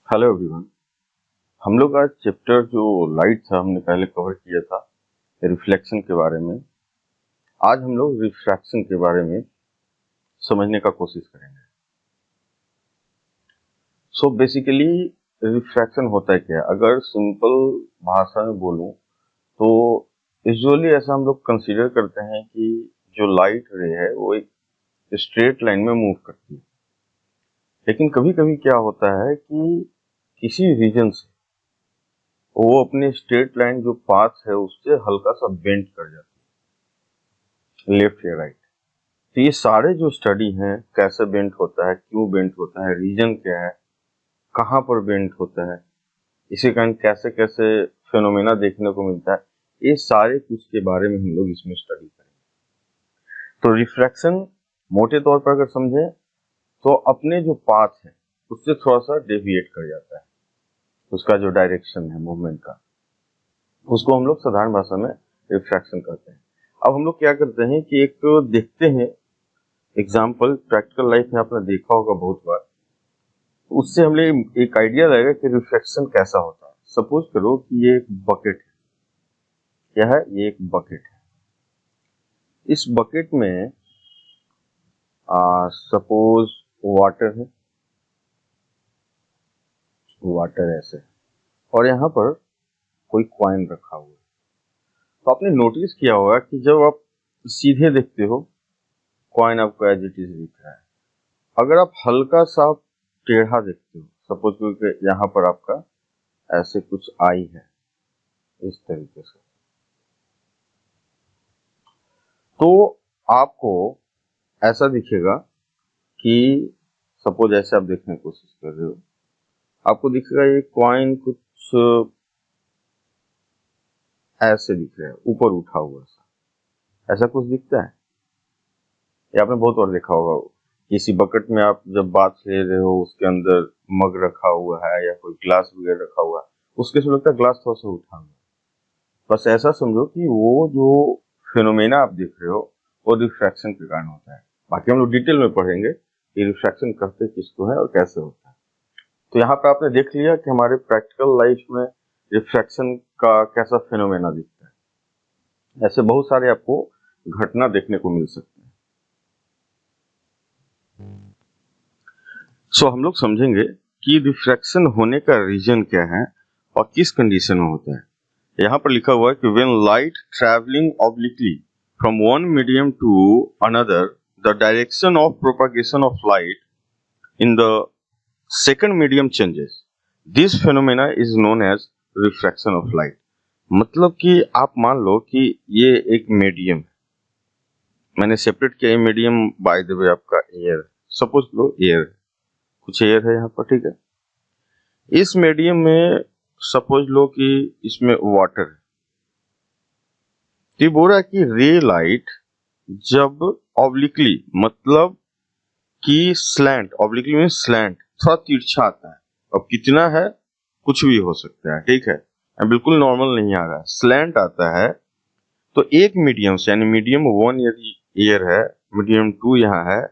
Hello everyone. हम लोग आज चैप्टर जो लाइट था हमने पहले कवर किया था रिफ्लेक्शन के बारे में। आज हम लोग रिफ्रैक्शन के बारे में समझने का कोशिश करेंगे। सो बेसिकली रिफ्रैक्शन होता है क्या? अगर सिंपल भाषा में बोलूं तो यूजुअली ऐसा हम लोग कंसीडर करते हैं कि जो लाइट रे है वो एक स्ट्रेट लाइन में मूव करती है, लेकिन कभी कभी क्या होता है कि किसी रीजन से वो अपने स्ट्रेट लाइन जो पाथ है उससे हल्का सा बेंड कर जाती है, लेफ्ट या राइट। तो ये सारे जो स्टडी हैं, कैसे बेंड होता है, क्यों बेंड होता है, रीजन क्या है, कहाँ पर बेंड होता है, इसी कारण कैसे कैसे फिनोमेना देखने को मिलता है, ये सारे कुछ के बारे में हम लोग इसमें स्टडी करेंगे। तो रिफ्रैक्शन मोटे तौर पर अगर समझे तो अपने जो पाथ है उससे थोड़ा सा डेविएट कर जाता है, उसका जो डायरेक्शन है मूवमेंट का, उसको हम लोग साधारण भाषा में रिफ्रैक्शन कहते हैं। अब हम लोग क्या करते हैं कि एक देखते हैं एग्जाम्पल, प्रैक्टिकल लाइफ में आपने देखा होगा बहुत बार, उससे हमें एक आइडिया लगेगा कि रिफ्लेक्शन कैसा होता है। सपोज करो कि ये एक बकेट है। क्या है? ये एक बकेट है। इस बकेट में सपोज वाटर है, वाटर ऐसे, और यहाँ पर कोई कॉइन रखा हुआ है। तो आपने नोटिस किया होगा कि जब आप सीधे देखते हो कॉइन आपको एज इट इज दिख रहा है, अगर आप हल्का सा टेढ़ा देखते हो, सपोज कि यहाँ पर आपका ऐसे कुछ आई है इस तरीके से, तो आपको ऐसा दिखेगा कि सपोज ऐसे आप देखने की कोशिश कर रहे हो, आपको दिखेगा ये कॉइन कुछ ऐसे दिख रहा है, ऊपर उठा हुआ सा, ऐसा कुछ दिखता है। ये आपने बहुत बार देखा होगा, किसी बकेट में आप जब बात ले रहे हो उसके अंदर मग रखा हुआ है या कोई ग्लास वगैरह रखा हुआ है, उसके से लगता है ग्लास थोड़ा सा उठा हुआ। बस ऐसा समझो कि वो जो फिनोमेना आप देख रहे हो वो रिफ्रैक्शन के कारण होता है। बाकी हम लोग डिटेल में पढ़ेंगे कि रिफ्रैक्शन करते किसको है और कैसे होता है। तो यहाँ पे आपने देख लिया कि हमारे प्रैक्टिकल लाइफ में रिफ्रैक्शन का कैसा फिनोमेना दिखता है। ऐसे बहुत सारे आपको घटना देखने को मिल सकते हैं। सो हम लोग समझेंगे कि रिफ्रैक्शन होने का रीजन क्या है और किस कंडीशन में होता है। यहाँ पर लिखा हुआ है कि when light traveling obliquely from one medium to another, the direction of propagation of light in the second medium changes. This phenomena is known as refraction of light. मतलब कि आप मान लो कि ये एक मीडियम है, मैंने सेपरेट किया। ये मीडियम बाय द वे आपका एयर, सपोज लो एयर, कुछ एयर है यहाँ पर, ठीक है। इस मीडियम में सपोज लो कि इसमें वाटर है। तो बोल रहा है कि रे लाइट जब ऑब्लिकली, मतलब कि स्लैंट, ऑब्लिकली में स्लैंट, थोड़ा तिरछा आता है। अब कितना है कुछ भी हो सकता है, ठीक है, बिल्कुल नॉर्मल नहीं आ रहा है, स्लैंट आता है। तो एक मीडियम से, यानी मीडियम 1 यदि एयर है, मीडियम 2 यहाँ है,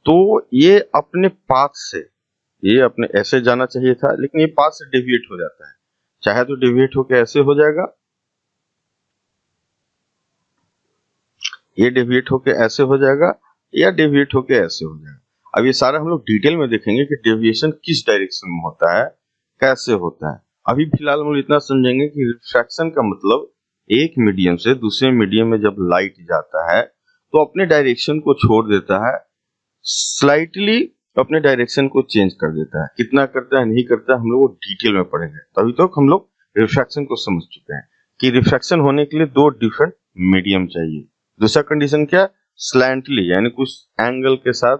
तो ये अपने पाथ से, ये अपने ऐसे जाना चाहिए था, लेकिन ये पाथ से डेविएट हो जाता है। चाहे तो डेविएट होकर ऐसे हो जाएगा, ये डेविएट होके ऐसे हो जाएगा, या डेविएट होके ऐसे हो जाएगा। अब ये सारा हम लोग डिटेल में देखेंगे कि डेविएशन किस डायरेक्शन में होता है, कैसे होता है। अभी फिलहाल हम लोग इतना समझेंगे कि रिफ्रैक्शन का मतलब एक मीडियम से दूसरे मीडियम में जब लाइट जाता है तो अपने डायरेक्शन को छोड़ देता है, स्लाइटली अपने डायरेक्शन को चेंज कर देता है। कितना करता है, नहीं करता है, हम लोग वो डिटेल में पढ़ेंगे। तो अभी तक हम लोग रिफ्रैक्शन को समझ चुके हैं कि रिफ्रैक्शन होने के लिए दो डिफरेंट मीडियम चाहिए। दूसरा कंडीशन क्या? स्लैंटली, यानी कुछ एंगल के साथ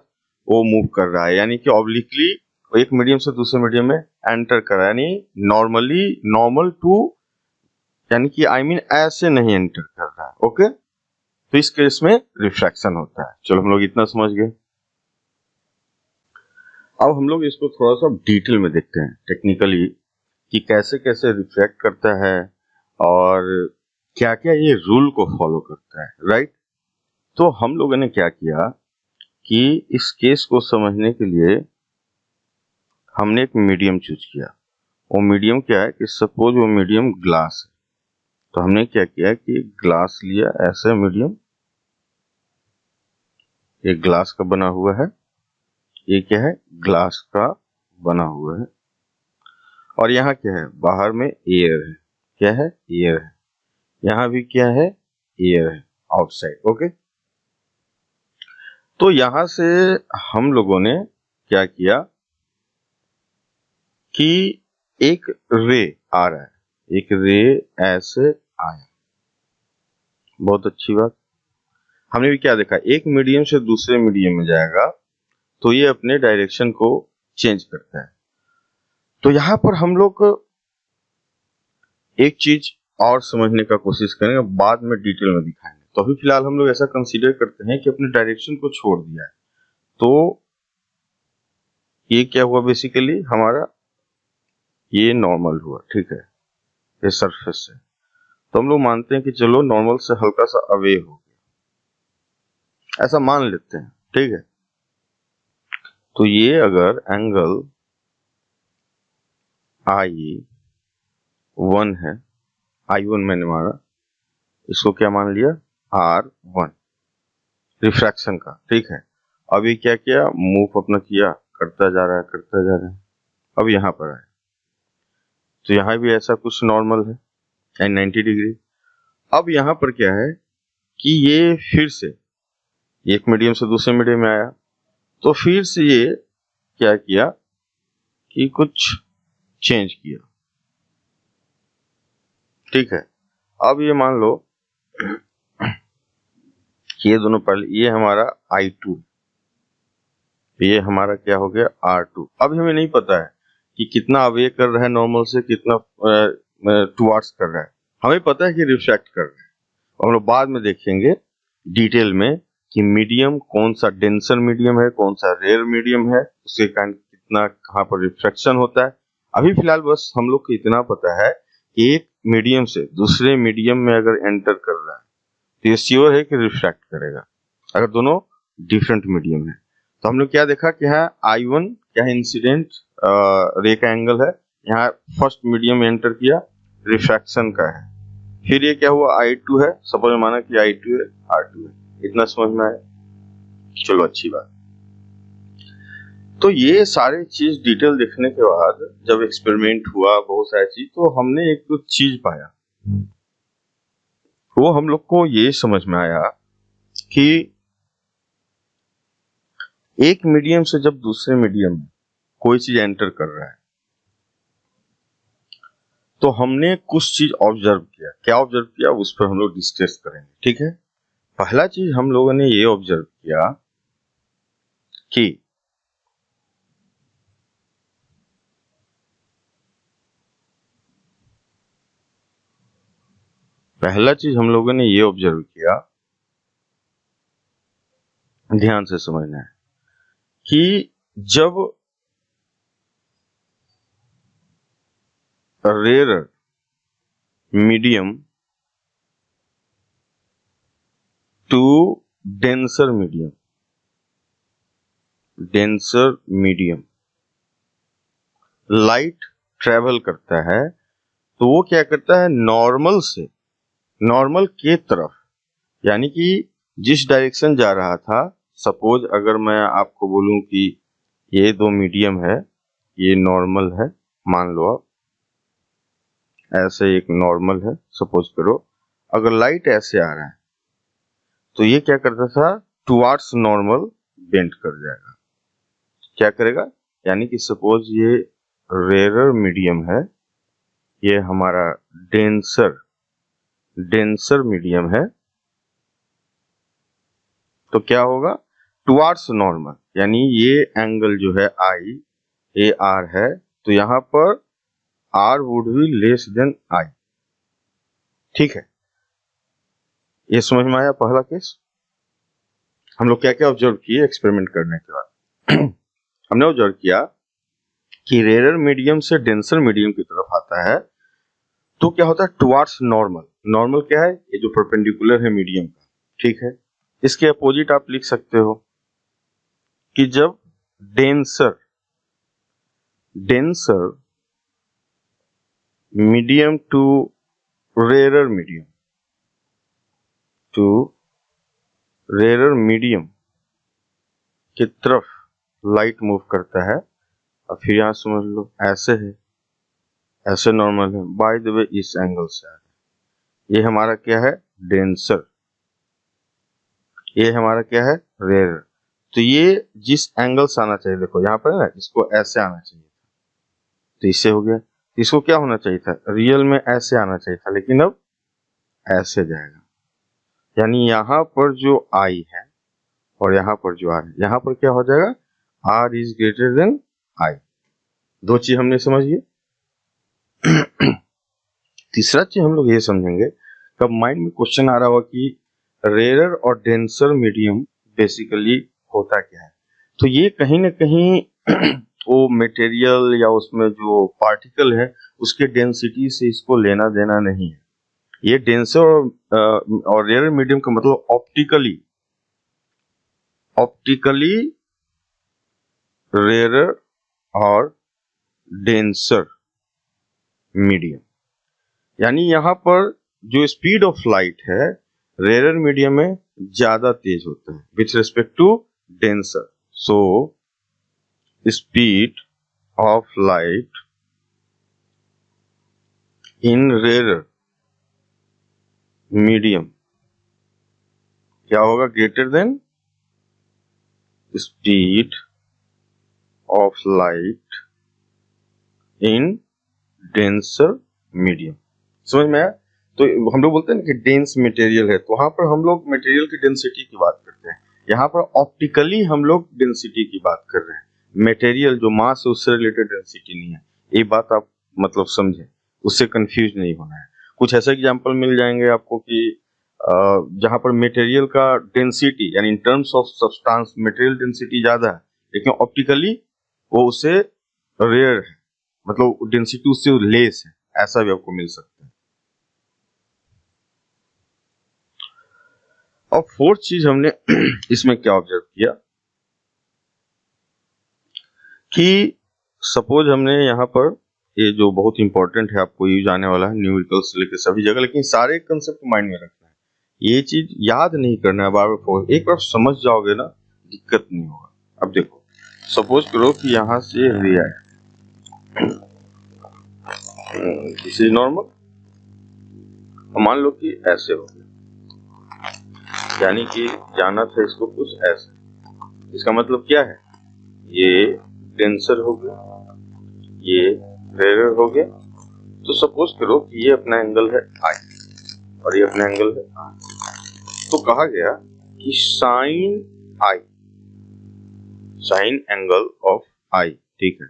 वो मूव कर रहा है, यानी कि ऑब्लिकली एक मीडियम से दूसरे मीडियम में एंटर कर रहा है, यानी नॉर्मली, नॉर्मल टू, यानी कि आई मीन ऐसे नहीं एंटर कर रहा है। ओके, तो इस केस में रिफ्रैक्शन होता है। चलो हम लोग इतना समझ गए। अब हम लोग इसको थोड़ा सा डिटेल में देखते हैं टेक्निकली कि कैसे कैसे रिफ्लेक्ट करता है और क्या क्या ये रूल को फॉलो करता है, राइट। तो हम लोगों ने क्या किया कि इस केस को समझने के लिए हमने एक मीडियम चूज किया। वो मीडियम क्या है कि सपोज वो मीडियम ग्लास है, तो हमने क्या किया कि ग्लास लिया, ऐसे मीडियम, एक ग्लास का बना हुआ है, ये क्या है, ग्लास का बना हुआ है, और यहाँ क्या है, बाहर में एयर है, क्या है, एयर है, यहाँ भी क्या है, एयर है, आउटसाइड। ओके, तो यहां से हम लोगों ने क्या किया कि एक रे आ रहा है, एक रे ऐसे आया, बहुत अच्छी बात। हमने भी क्या देखा, एक मीडियम से दूसरे मीडियम में जाएगा तो ये अपने डायरेक्शन को चेंज करता है। तो यहां पर हम लोग एक चीज और समझने का कोशिश करेंगे, बाद में डिटेल में दिखाएंगे। तो अभी फिलहाल हम लोग ऐसा कंसीडर करते हैं कि अपने डायरेक्शन को छोड़ दिया है, तो ये क्या हुआ, बेसिकली हमारा ये नॉर्मल हुआ, ठीक है, ये सरफेस से। तो हम लोग मानते हैं कि चलो नॉर्मल से हल्का सा अवे हो गया, ऐसा मान लेते हैं, ठीक है। तो ये अगर एंगल I1 है, I1 मैंने माना, इसको क्या मान लिया, R1 रिफ्रैक्शन का, ठीक है। अब ये क्या किया, मूव अपना किया, करता जा रहा है, करता जा रहा है, अब यहाँ पर आए, तो यहाँ भी ऐसा कुछ नॉर्मल है 90 डिग्री। अब यहाँ पर क्या है कि ये फिर से एक मीडियम से दूसरे मीडियम में आया, तो फिर से ये क्या किया कि कुछ चेंज किया, ठीक है। अब ये मान लो कि ये दोनों पहले, ये हमारा I2, ये हमारा क्या हो गया, R2। अब हमें नहीं पता है कि कितना अवे कर रहा है नॉर्मल से, कितना टुवर्ड्स कर रहा है, हमें पता है कि रिफ्रैक्ट कर रहा है। हम लोग बाद में देखेंगे डिटेल में कि मीडियम कौन सा डेंसर मीडियम है, कौन सा रेयर मीडियम है, उसके कारण कितना कहाँ पर रिफ्रैक्शन होता है। अभी फिलहाल बस हम लोग को इतना पता है कि एक मीडियम से दूसरे मीडियम में अगर एंटर कर रहा है तो ये श्योर है कि रिफ्रैक्ट करेगा, अगर दोनों डिफरेंट मीडियम है। तो हम लोग क्या देखा कि यहाँ I1 क्या है, इंसिडेंट रे का एंगल है, यहाँ फर्स्ट मीडियम में एंटर किया, रिफ्रैक्शन का है। फिर ये क्या हुआ, I2 है, सपोज माना कि I2 है, R2 है, इतना समझ में आया, चलो अच्छी बात। तो ये सारे चीज डिटेल देखने के बाद जब एक्सपेरिमेंट हुआ, बहुत सारी चीज, तो हमने एक तो चीज पाया, वो हम लोग को ये समझ में आया कि एक मीडियम से जब दूसरे मीडियम में कोई चीज एंटर कर रहा है तो हमने कुछ चीज ऑब्जर्व किया। क्या ऑब्जर्व किया, उस पर हम लोग डिस्कस करेंगे, ठीक है। पहला चीज हम लोगों ने ये ऑब्जर्व किया कि ध्यान से समझना है कि जब rare medium to denser medium light travel करता है, तो वो क्या करता है, नॉर्मल के तरफ, यानी कि जिस डायरेक्शन जा रहा था, सपोज अगर मैं आपको बोलूं कि ये दो मीडियम है, ये नॉर्मल है, मान लो आप ऐसे एक नॉर्मल है, सपोज करो, अगर लाइट ऐसे आ रहा है तो ये क्या करता था, टुवर्ड्स नॉर्मल बेंड कर जाएगा, क्या करेगा, यानी कि सपोज ये रेयर मीडियम है, ये हमारा डेंसर मीडियम है, तो क्या होगा, टुवर्ड्स नॉर्मल, यानी ये एंगल जो है IAR है, तो यहां पर R would be less than I, ठीक है। ये समझ में आया पहला केस। हम लोग क्या क्या ऑब्जर्व किए एक्सपेरिमेंट करने के बाद हमने ऑब्जर्व किया कि रेयर मीडियम से डेंसर मीडियम की तरफ आता है तो क्या होता है, टुवर्ड्स नॉर्मल क्या है, ये जो परपेंडिकुलर है मीडियम का, ठीक है। इसके अपोजिट आप लिख सकते हो कि जब denser medium to rarer medium की तरफ लाइट मूव करता है। अब फिर यहां समझ लो ऐसे है, ऐसे नॉर्मल है, बाय द वे इस एंगल से आ रहा है। ये हमारा क्या है? डेंसर। ये हमारा क्या है? रेयर। तो ये जिस एंगल से आना चाहिए, देखो यहाँ पर है ना, इसको ऐसे आना चाहिए था, तो इससे हो गया। इसको क्या होना चाहिए था? रियल में ऐसे आना चाहिए था, लेकिन अब ऐसे जाएगा। यानी यहाँ पर जो आई है और यहाँ पर जो आर है, यहाँ पर क्या हो जाएगा? R is greater than I. दो चीज हमने समझ ली। तीसरा चीज हम लोग ये समझेंगे, कब माइंड में क्वेश्चन आ रहा होगा कि रेयर और डेंसर मीडियम बेसिकली होता क्या है, तो ये कहीं ना कहीं वो मटेरियल या उसमें जो पार्टिकल है उसके डेंसिटी से इसको लेना देना नहीं है। ये डेंसर और रेयर मीडियम का मतलब ऑप्टिकली रेयर और डेंसर मीडियम। यानी यहां पर जो स्पीड ऑफ लाइट है रेयर मीडियम में ज्यादा तेज होता है with respect to denser. So speed of light in rare medium क्या होगा? Greater than speed of light in denser medium. समझ में आया? तो हम लोग बोलते हैं ना कि डेंस मटेरियल है, तो वहां पर हम लोग मटेरियल की डेंसिटी की बात करते हैं। यहाँ पर ऑप्टिकली हम लोग डेंसिटी की बात कर रहे हैं। मटेरियल जो मास है उससे रिलेटेड डेंसिटी नहीं है। ये बात आप मतलब समझे, उससे कंफ्यूज नहीं होना है। कुछ ऐसे एग्जांपल मिल जाएंगे आपको कि जहां पर मटेरियल का डेंसिटी यानी in terms of substance material density ज्यादा है, लेकिन ऑप्टिकली वो उससे रेयर है, मतलब डेंसिटी उससे लेस है, ऐसा भी आपको मिल सकता है। और फोर्थ चीज हमने इसमें क्या ऑब्जर्व किया कि सपोज हमने यहाँ पर ये जो बहुत इंपॉर्टेंट है, आपको यूज आने वाला है न्यूमेरिकल्स से लेकर सभी जगह, लेकिन सारे कंसेप्ट माइंड में रखना है, ये चीज याद नहीं करना है बार बार। एक बार समझ जाओगे ना दिक्कत नहीं होगा। अब देखो सपोज करो कि यहाँ से रे आया, दिस इज नॉर्मल, मान लो कि ऐसे हो गया, यानी कि जाना था इसको कुछ ऐसे। इसका मतलब क्या है? ये डेंसर हो गया, ये रेयर हो गया। तो सपोज करो कि ये अपना एंगल है आई और ये अपना एंगल है आई। तो कहा गया कि साइन एंगल ऑफ आई, ठीक है,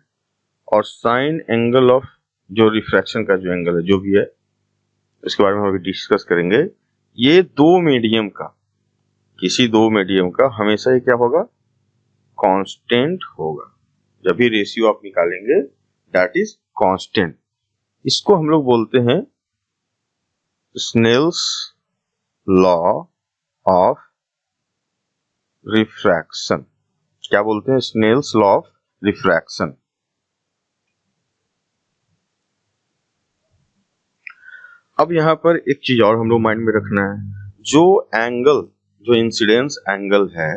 और साइन एंगल ऑफ जो रिफ्रैक्शन का जो एंगल है जो भी है, इसके बारे में हम अभी डिस्कस करेंगे। ये दो मीडियम का, किसी दो मीडियम का हमेशा ही क्या होगा? कांस्टेंट होगा। जब भी रेशियो आप निकालेंगे दैट इज कांस्टेंट। इसको हम लोग बोलते हैं स्नेल्स लॉ ऑफ रिफ्रैक्शन। क्या बोलते हैं? Snell's law of refraction. अब यहां पर एक चीज और हम लोग माइंड में रखना है, जो एंगल, जो इंसिडेंस एंगल है,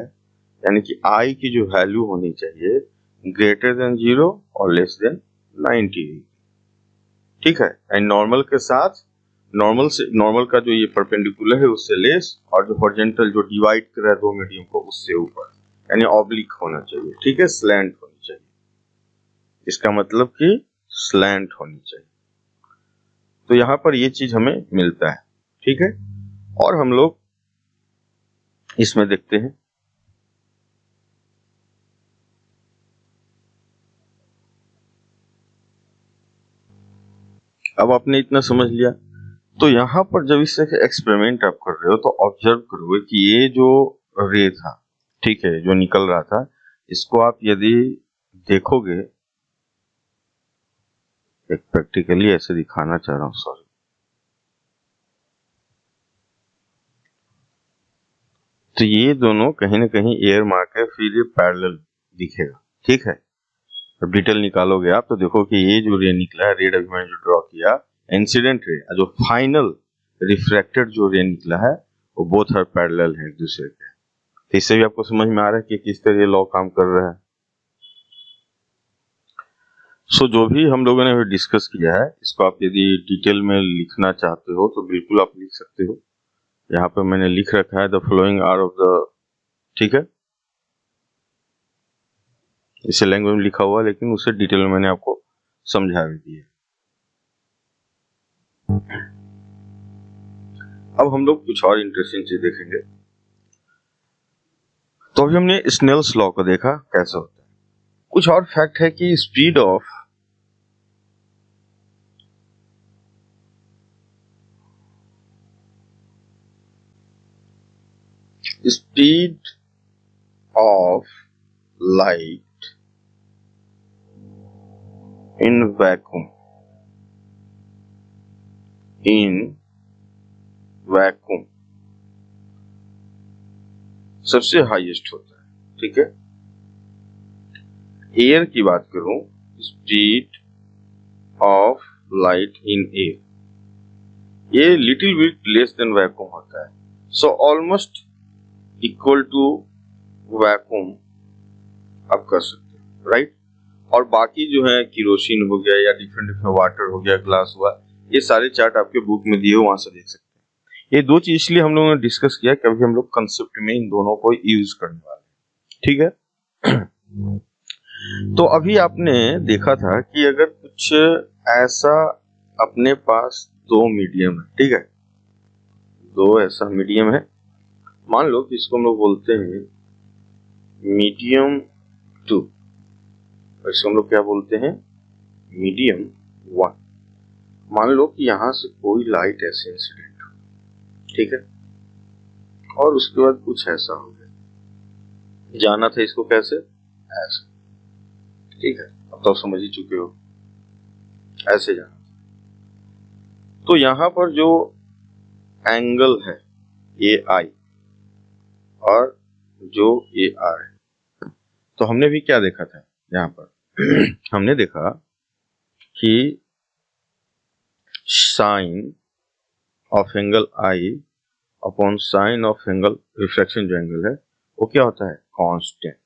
यानी कि आई की जो वैल्यू होनी चाहिए ग्रेटर देन 0 और लेस देन 90, ठीक है। एंड नॉर्मल के साथ, नॉर्मल का जो ये परपेंडिकुलर है उससे लेस, और जो हॉरिजॉन्टल जो डिवाइड कर रहा है दो मीडियम को उससे ऊपर, यानी ऑब्लिक होना चाहिए, ठीक है, स्लैंट होनी चाहिए। इसका मतलब कि स्लैंट होनी चाहिए। तो यहां पर ये चीज हमें मिलता है, ठीक है। और हम लोग इसमें देखते हैं अब आपने इतना समझ लिया, तो यहां पर जब इससे एक्सपेरिमेंट आप कर रहे हो तो ऑब्जर्व करोगे कि ये जो रे था, ठीक है, जो निकल रहा था, इसको आप यदि देखोगे, एक प्रैक्टिकली ऐसे दिखाना चाह रहा हूं, सॉरी, तो ये दोनों कहीं ना कहीं एयर मार्क है, फिर ये पैरेलल दिखेगा, ठीक है। अब डिटेल निकालोगे आप तो देखो कि ये जो रे निकला है, रेड अभी मैंने जो ड्रॉ किया, इंसिडेंट रे, जो फाइनल रिफ्रैक्टेड जो रे निकला है वो बोथ आर पैरेलल है एक दूसरे के। तो इससे भी आपको समझ में आ रहा है कि किस तरह ये लॉ काम कर रहा है। सो जो भी हम लोगों ने डिस्कस किया है, इसको आप यदि डिटेल में लिखना चाहते हो तो बिल्कुल आप लिख सकते हो। यहाँ पे मैंने लिख रखा है the following are of the, ठीक है, इसे लैंग्वेज में लिखा हुआ, लेकिन उसे डिटेल में मैंने आपको समझा भी दिया। अब हम लोग कुछ और इंटरेस्टिंग चीज देखेंगे। तो अभी हमने स्नेल्स लॉ को देखा कैसे होता है। कुछ और फैक्ट है कि speed of light in vacuum सबसे हाईएस्ट होता है, ठीक है। एयर की बात करूं, speed of light in air, ये little bit less than vacuum होता है, so almost equal to vacuum आप कर सकते हैं, राइट। और बाकी जो है केरोसिन हो गया या डिफरेंट डिफरेंट वाटर हो गया, ग्लास हुआ, ये सारे चार्ट आपके बुक में दिए हो, वहां से देख सकते हैं। ये दो चीज इसलिए हम लोगों ने डिस्कस किया कि अभी हम लोग कंसेप्ट में इन दोनों को यूज करने वाले हैं, ठीक है। तो अभी आपने देखा था कि अगर कुछ ऐसा अपने पास दो मीडियम है, ठीक है, दो ऐसा मीडियम है, मान लो कि इसको हम लोग बोलते हैं मीडियम 2, और इसको हम लोग क्या बोलते हैं, मीडियम 1। मान लो कि यहां से कोई लाइट ऐसे इंसिडेंट हो, ठीक है, और उसके बाद कुछ ऐसा हो गया, जाना था इसको कैसे, ऐसे, ठीक है, अब तो समझ ही चुके हो, ऐसे जाना। तो यहां पर जो एंगल है ए आई और जो ए आर है, तो हमने भी क्या देखा था यहां पर हमने देखा कि sine of angle I upon sine of angle refraction जो एंगल है वो क्या होता है, कांस्टेंट।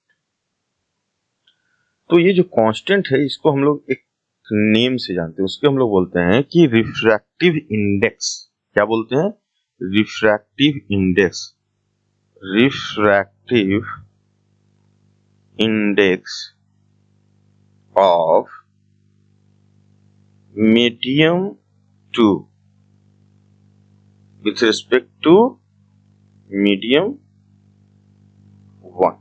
तो ये जो कांस्टेंट है इसको हम लोग एक नेम से जानते हैं, उसके हम लोग बोलते हैं कि रिफ्रैक्टिव इंडेक्स। क्या बोलते हैं, refractive index, refractive index of medium 2 with respect to medium 1।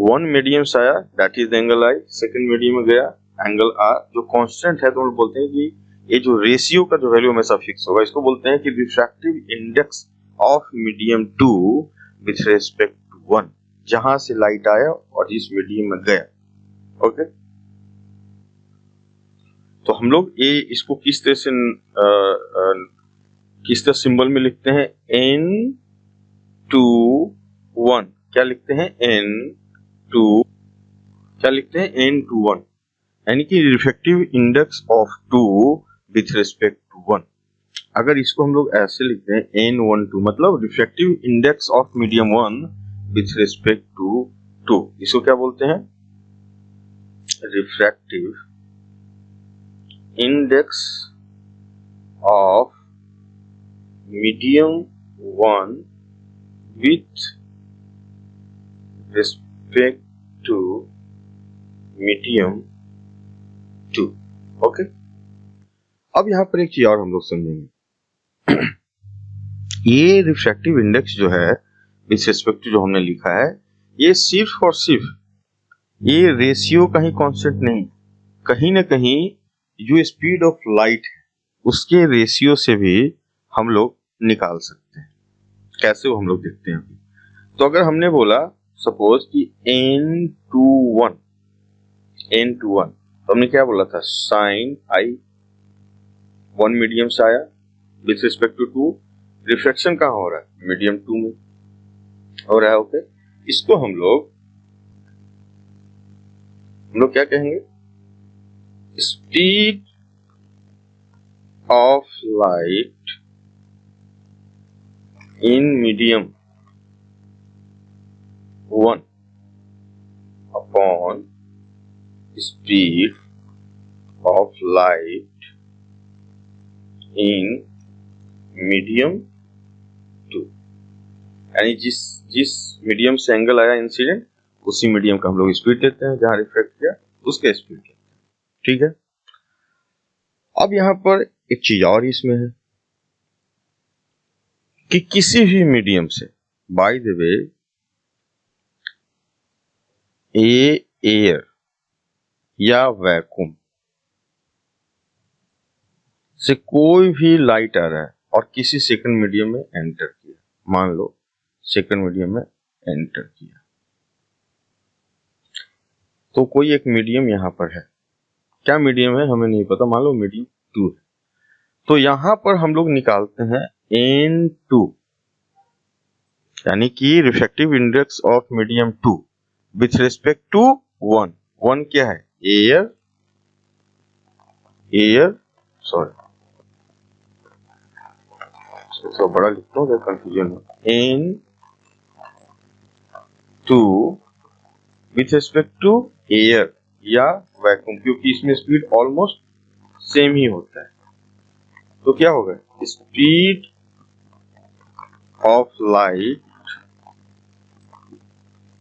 One medium से आया that is angle I, second medium में गया एंगल आर, जो कांस्टेंट है तो हम लोग बोलते हैं कि ये जो रेशियो का जो वैल्यू हमेशा फिक्स होगा, इसको बोलते हैं कि refractive index of medium 2 with respect to 1, जहां से लाइट आया और इस मीडियम में गया, ओके। तो हम लोग ये इसको किस तरह से किस तरह सिंबल में लिखते हैं, n2 1, क्या लिखते हैं, n2, क्या लिखते हैं, n2 1, यानी कि refractive index of 2 with respect to 1। अगर इसको हम लोग ऐसे लिखते हैं n12, मतलब refractive index of medium 1 with respect to 2, इसको क्या बोलते हैं, refractive index of medium 1 with respect to medium 2, okay. अब यहां पर एक चीज और हम लोग समझेंगे ये रिफ्रैक्टिव इंडेक्स जो है विथ रिस्पेक्ट टू जो हमने लिखा है, ये सिर्फ और सिर्फ ये रेशियो का ही कॉन्सेप्ट नहीं, कहीं ना कहीं जो स्पीड ऑफ लाइट है उसके रेशियो से भी हम लोग निकाल सकते हैं। कैसे वो हम लोग देखते हैं अभी। तो अगर हमने बोला सपोज कि n21, तो हमने क्या बोला था, साइन आई, वन मीडियम से आया विथ रिस्पेक्ट टू 2, रिफ्रैक्शन कहाँ हो रहा है, मीडियम 2 में हो रहा है, ओके। इसको हम लोग हम लोग क्या कहेंगे, speed of light in medium 1 upon speed of light in medium 2। यानी जिस मीडियम से एंगल आया इंसिडेंट, उसी मीडियम का हम लोग स्पीड लेते हैं, जहां रिफ्लेक्ट किया उसका स्पीड लेते हैं। ठीक है। अब यहां पर एक चीज और इसमें है कि किसी भी मीडियम से, बाय द वे, एयर या वैक्यूम से कोई भी लाइट आ रहा है और किसी सेकंड मीडियम में एंटर किया, मान लो सेकंड मीडियम में एंटर किया, तो कोई एक मीडियम यहां पर है। क्या मीडियम है हमें नहीं पता, मान लो मीडियम 2 है। तो यहां पर हम लोग निकालते हैं N2, यानी कि refractive index of medium 2 with respect to 1। 1 क्या है, एयर सॉरी तो बड़ा लिखता हूँ, कंफ्यूजन हो। N2 with respect to air या वैक्यूम, क्योंकि इसमें स्पीड ऑलमोस्ट सेम ही होता है। तो क्या होगा, speed of light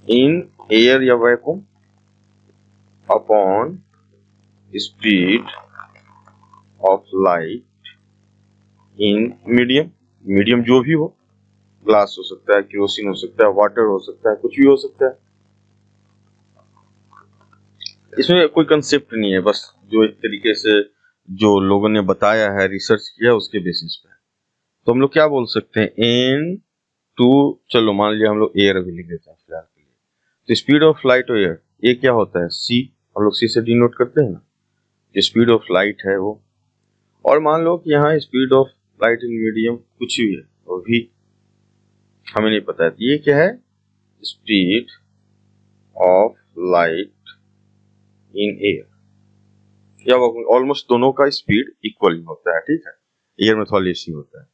in air या vacuum upon speed of light in medium. Medium जो भी हो, ग्लास हो सकता है, केरोसिन हो सकता है, वाटर हो सकता है, कुछ भी हो सकता है। इसमें कोई कंसेप्ट नहीं है, बस जो एक तरीके से जो लोगों ने बताया है, रिसर्च किया, उसके बेसिस पे। तो हम लोग क्या बोल सकते हैं, N2, चलो मान लिया हम लोग एयर अभी लिख देते हैं फिलहाल के लिए। तो स्पीड ऑफ लाइट और एयर, ये क्या होता है, C, हम लोग C से डिनोट करते हैं ना, जो स्पीड ऑफ लाइट है वो। और मान लो कि यहाँ speed of light in medium कुछ भी है, और भी हमें नहीं पता है। ये क्या है, speed of light in air या ऑलमोस्ट दोनों का स्पीड इक्वल ही होता है। ठीक है, एयर में थोड़ा लेस ही होता है।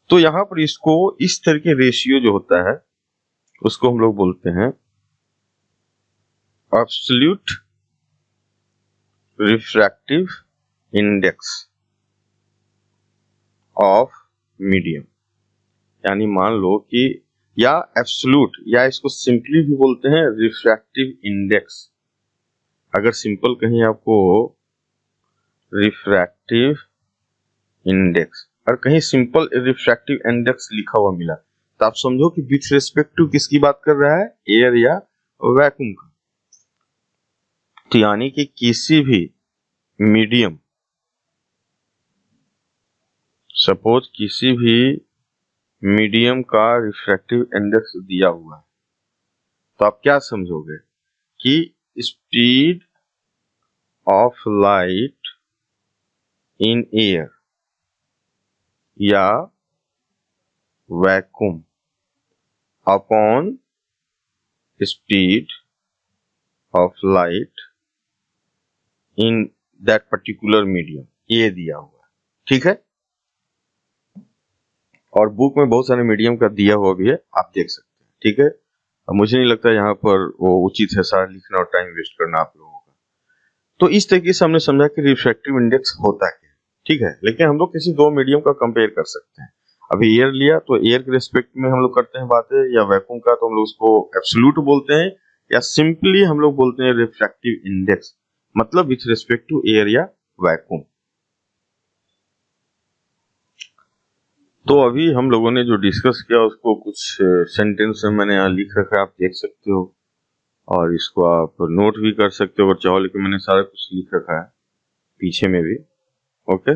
तो यहां पर इसको इस तरह के रेशियो जो होता है उसको हम लोग बोलते हैं absolute refractive index of medium. यानी मान लो कि, या एब्सोल्यूट, या इसको सिंपली भी बोलते हैं रिफ्रैक्टिव इंडेक्स। अगर सिंपल कहीं आपको रिफ्रैक्टिव इंडेक्स और कहीं सिंपल रिफ्रैक्टिव इंडेक्स लिखा हुआ मिला, तो आप समझो कि विथ रिस्पेक्ट टू किसकी बात कर रहा है, एयर या वैक्यूम का। तो यानी कि किसी भी मीडियम, सपोज किसी भी मीडियम का रिफ्रैक्टिव इंडेक्स दिया हुआ है, तो आप क्या समझोगे कि speed of light in air या vacuum upon speed of light in that particular medium, ये दिया हुआ है। ठीक है, और बुक में बहुत सारे मीडियम का दिया हुआ भी है, आप देख सकते हैं। ठीक है, मुझे नहीं लगता यहाँ पर वो उचित है सारा लिखना और टाइम वेस्ट करना आप लोगों का। तो इस तरीके से हमने समझा कि रिफ्रैक्टिव इंडेक्स होता क्या है। ठीक है, लेकिन हम लोग किसी दो मीडियम का कंपेयर कर सकते हैं। अभी एयर लिया तो एयर के रिस्पेक्ट में हम लोग करते हैं बातें, या वैक्यूम का तो हम लोग उसको एब्सोल्यूट बोलते हैं, या सिंपली हम लोग बोलते हैं रिफ्रैक्टिव इंडेक्स, मतलब विथ रिस्पेक्ट टू एयर या वैक्यूम। तो अभी हम लोगों ने जो डिस्कस किया उसको कुछ सेंटेंस में मैंने यहाँ लिख रखा है, आप देख सकते हो, और इसको आप नोट भी कर सकते हो अगर चाहो, लेकिन मैंने सारा कुछ लिख रखा है पीछे में भी। ओके।